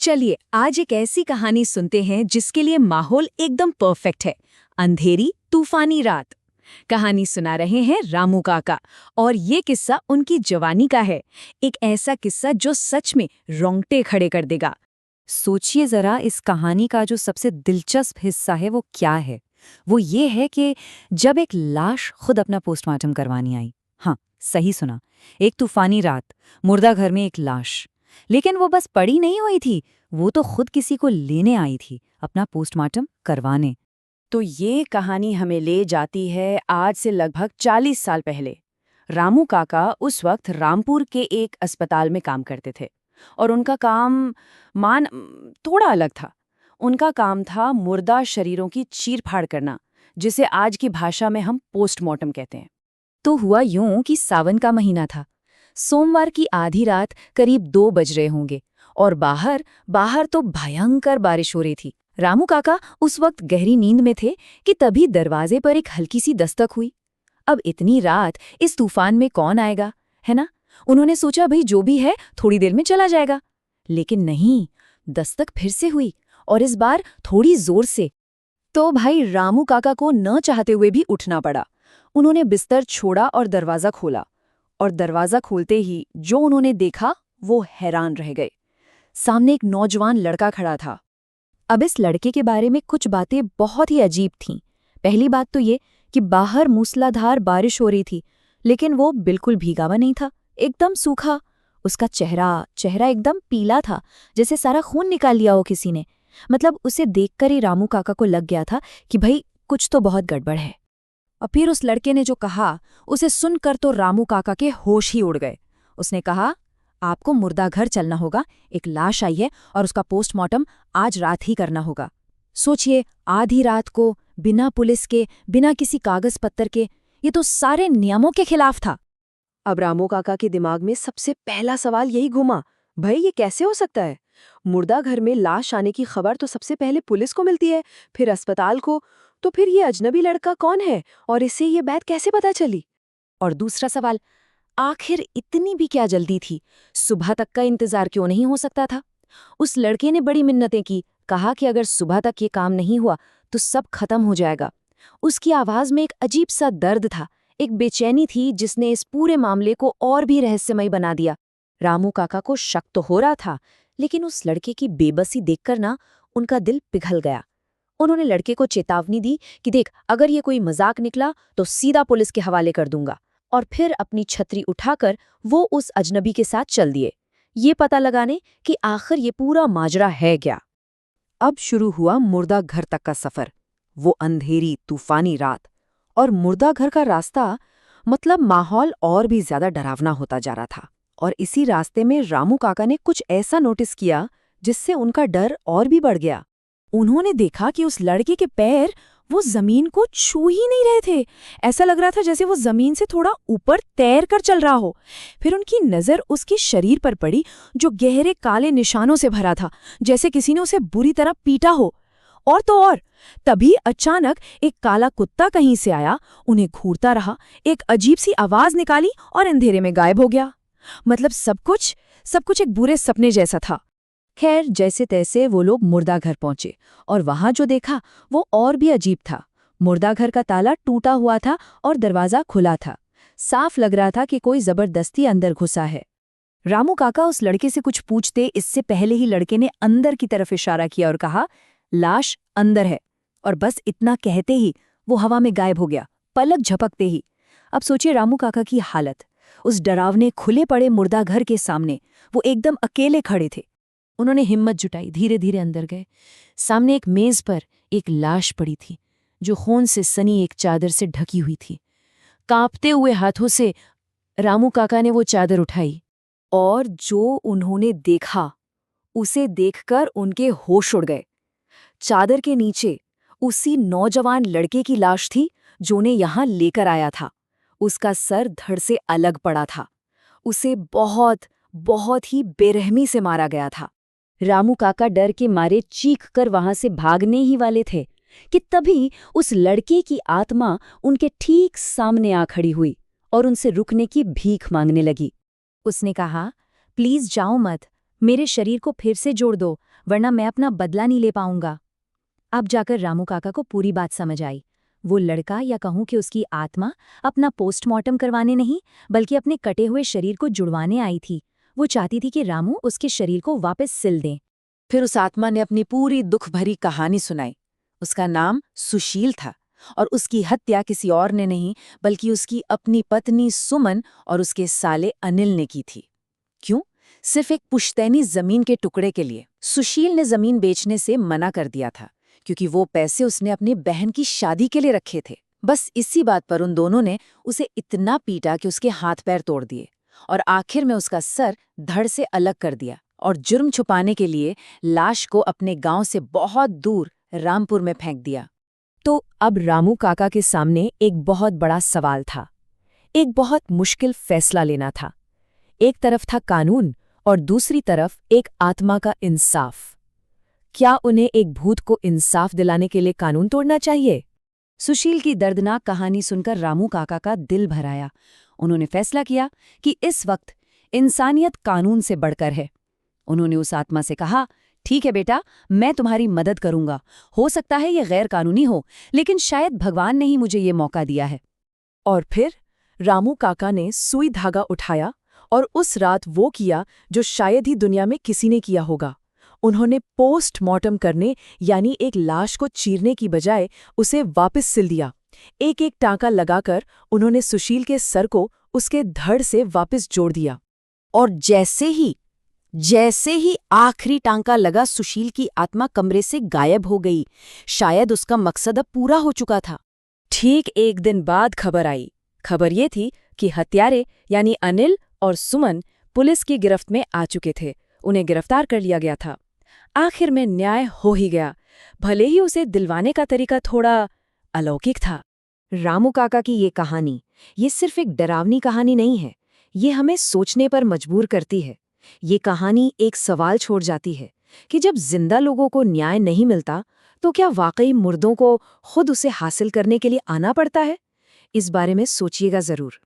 चलिए आज एक ऐसी कहानी सुनते हैं जिसके लिए माहौल एकदम परफेक्ट है। अंधेरी तूफानी रात। कहानी सुना रहे हैं रामू काका और ये किस्सा उनकी जवानी का है। एक ऐसा किस्सा जो सच में रोंगटे खड़े कर देगा। सोचिए जरा, इस कहानी का जो सबसे दिलचस्प हिस्सा है वो क्या है। वो ये है कि जब एक लाश खुद अपना पोस्टमार्टम करवानी आई। हाँ, सही सुना, एक तूफानी रात, मुर्दा घर में एक लाश। लेकिन वो बस पड़ी नहीं हुई थी, वो तो खुद किसी को लेने आई थी, अपना पोस्टमार्टम करवाने। तो ये कहानी हमें ले जाती है आज से लगभग 40 साल पहले। रामू काका उस वक्त रामपुर के एक अस्पताल में काम करते थे और उनका काम थोड़ा अलग था। उनका काम था मुर्दा शरीरों की चीर-फाड़ करना, जिसे आज की भाषा में हम पोस्टमार्टम कहते हैं। तो हुआ यूं कि सावन का महीना था। सोमवार की आधी रात करीब 2 बज रहे होंगे और बाहर तो भयंकर बारिश हो रही थी। रामू काका उस वक्त गहरी नींद में थे कि तभी दरवाजे पर एक हल्की सी दस्तक हुई। अब इतनी रात इस तूफान में कौन आएगा, है ना? उन्होंने सोचा भाई जो भी है थोड़ी देर में चला जाएगा। लेकिन नहीं, दस्तक फिर से हुई और इस बार थोड़ी जोर से। तो भाई रामू काका को न चाहते हुए भी उठना पड़ा। उन्होंने बिस्तर छोड़ा और दरवाजा खोला। और दरवाजा खोलते ही जो उन्होंने देखा वो हैरान रह गए। सामने एक नौजवान लड़का खड़ा था। अब इस लड़के के बारे में कुछ बातें बहुत ही अजीब थीं। पहली बात तो ये कि बाहर मूसलाधार बारिश हो रही थी, लेकिन वो बिल्कुल भीगा हुआ नहीं था, एकदम सूखा। उसका चेहरा एकदम पीला था, जैसे सारा खून निकाल लिया हो किसी ने। मतलब उसे देखकर ही रामू काका को लग गया था कि भाई कुछ तो बहुत गड़बड़ है। और फिर उस लड़के ने जो कहा, उसे सुनकर तो रामू काका के होश ही उड़ गए। उसने कहा, आपको मुर्दा घर चलना होगा, एक लाश आई है और उसका पोस्टमार्टम आज रात ही करना होगा। सोचिए, आधी रात को, बिना पुलिस के, बिना किसी कागज पत्तर के, ये तो सारे नियमों के खिलाफ था। अब रामू काका के दिमाग में सबसे पहला सवाल यही घुमा, भाई ये कैसे हो सकता है? मुर्दा घर में लाश आने की खबर तो सबसे पहले पुलिस को मिलती है, फिर अस्पताल को। तो फिर ये अजनबी लड़का कौन है और इसे ये बात कैसे पता चली? और दूसरा सवाल, आखिर इतनी भी क्या जल्दी थी? सुबह तक का इंतजार क्यों नहीं हो सकता था? उस लड़के ने बड़ी मिन्नतें की, कहा कि अगर सुबह तक ये काम नहीं हुआ तो सब खत्म हो जाएगा। उसकी आवाज में एक अजीब सा दर्द था, एक बेचैनी थी जिसने इस पूरे मामले को और भी रहस्यमय बना दिया। रामू काका को शक तो हो रहा था, लेकिन उस लड़के की बेबसी देखकर ना उनका दिल पिघल गया। उन्होंने लड़के को चेतावनी दी कि देख, अगर ये कोई मजाक निकला तो सीधा पुलिस के हवाले कर दूंगा। और फिर अपनी छतरी उठाकर वो उस अजनबी के साथ चल दिए, ये पता लगाने कि आखिर ये पूरा माजरा है क्या। अब शुरू हुआ मुर्दा घर तक का सफर। वो अंधेरी तूफानी रात और मुर्दा घर का रास्ता, मतलब माहौल और भी ज्यादा डरावना होता जा रहा था। और इसी रास्ते में रामू काका ने कुछ ऐसा नोटिस किया जिससे उनका डर और भी बढ़ गया। उन्होंने देखा कि उस लड़के के पैर वो जमीन को छू ही नहीं रहे थे। ऐसा लग रहा था जैसे वो जमीन से थोड़ा ऊपर तैर कर चल रहा हो। फिर उनकी नजर उसके शरीर पर पड़ी, जो गहरे काले निशानों से भरा था, जैसे किसी ने उसे बुरी तरह पीटा हो। और तो और, तभी अचानक एक काला कुत्ता कहीं से आया, उन्हें घूरता रहा, एक अजीब सी आवाज निकाली और अंधेरे में गायब हो गया। मतलब सब कुछ एक बुरे सपने जैसा था। खैर, जैसे तैसे वो लोग मुर्दा घर पहुंचे और वहां जो देखा वो और भी अजीब था। मुर्दा घर का ताला टूटा हुआ था और दरवाजा खुला था। साफ लग रहा था कि कोई जबरदस्ती अंदर घुसा है। रामू काका उस लड़के से कुछ पूछते इससे पहले ही लड़के ने अंदर की तरफ इशारा किया और कहा, लाश अंदर है। और बस इतना कहते ही वो हवा में गायब हो गया, पलक झपकते ही। अब सोचिए रामू काका की हालत। उस डरावने खुले पड़े मुर्दा घर के सामने वो एकदम अकेले खड़े थे। उन्होंने हिम्मत जुटाई, धीरे धीरे अंदर गए। सामने एक मेज पर एक लाश पड़ी थी, जो खून से सनी एक चादर से ढकी हुई थी। कांपते हुए हाथों से रामू काका ने वो चादर उठाई और जो उन्होंने देखा, उसे देखकर उनके होश उड़ गए। चादर के नीचे उसी नौजवान लड़के की लाश थी जो उन्हें यहां लेकर आया था। उसका सर धड़ से अलग पड़ा था। उसे बहुत ही बेरहमी से मारा गया था। रामू काका डर के मारे चीख कर वहां से भागने ही वाले थे कि तभी उस लड़के की आत्मा उनके ठीक सामने आ खड़ी हुई और उनसे रुकने की भीख मांगने लगी। उसने कहा, प्लीज जाओ मत, मेरे शरीर को फिर से जोड़ दो, वरना मैं अपना बदला नहीं ले पाऊंगा। अब जाकर रामू काका को पूरी बात समझ आई। वो लड़का, या कहूं कि उसकी आत्मा, अपना पोस्टमार्टम करवाने नहीं बल्कि अपने कटे हुए शरीर को जुड़वाने आई थी। वो चाहती थी कि रामू उसके शरीर को वापस सिल दें। फिर उस आत्मा ने अपनी पूरी दुख भरी कहानी सुनाई। उसका नाम सुशील था और उसकी हत्या किसी और ने नहीं बल्कि उसकी अपनी पत्नी सुमन और उसके साले अनिल ने की थी। क्यों? सिर्फ एक पुश्तैनी जमीन के टुकड़े के लिए। सुशील ने जमीन बेचने से मना कर दिया था क्योंकि वो पैसे उसने अपनी बहन की शादी के लिए रखे थे। बस इसी बात पर उन दोनों ने उसे इतना पीटा कि उसके हाथ पैर तोड़ दिए और आखिर में उसका सर धड़ से अलग कर दिया और जुर्म छुपाने के लिए लाश को अपने गांव से बहुत दूर रामपुर में फेंक दिया। तो अब रामू काका के सामने एक बहुत बड़ा सवाल था। एक बहुत मुश्किल फैसला लेना था। एक तरफ था कानून और दूसरी तरफ एक आत्मा का इंसाफ। क्या उन्हें एक भूत को इंसाफ दिलाने के लिए कानून तोड़ना चाहिए? सुशील की दर्दनाक कहानी सुनकर रामू काका का दिल भर आया। उन्होंने फैसला किया कि इस वक्त इंसानियत कानून से बढ़कर है। उन्होंने उस आत्मा से कहा, ठीक है बेटा, मैं तुम्हारी मदद करूंगा। हो सकता है ये गैर कानूनी हो, लेकिन शायद भगवान ने ही मुझे ये मौका दिया है। और फिर रामू काका ने सुई धागा उठाया और उस रात वो किया जो शायद ही दुनिया में किसी ने किया होगा। उन्होंने पोस्टमार्टम करने यानी एक लाश को चीरने की बजाय उसे वापस सिल दिया। एक एक टांका लगाकर उन्होंने सुशील के सर को उसके धड़ से वापस जोड़ दिया। और जैसे ही आखिरी टांका लगा, सुशील की आत्मा कमरे से गायब हो गई। शायद उसका मकसद अब पूरा हो चुका था। ठीक एक दिन बाद खबर आई। खबर ये थी कि हत्यारे यानी अनिल और सुमन पुलिस की गिरफ्त में आ चुके थे। उन्हें गिरफ्तार कर लिया गया था। आखिर में न्याय हो ही गया, भले ही उसे दिलवाने का तरीका थोड़ा अलौकिक था। रामू काका की ये कहानी, ये सिर्फ एक डरावनी कहानी नहीं है, ये हमें सोचने पर मजबूर करती है। ये कहानी एक सवाल छोड़ जाती है कि जब जिंदा लोगों को न्याय नहीं मिलता तो क्या वाकई मुर्दों को खुद उसे हासिल करने के लिए आना पड़ता है? इस बारे में सोचिएगा जरूर।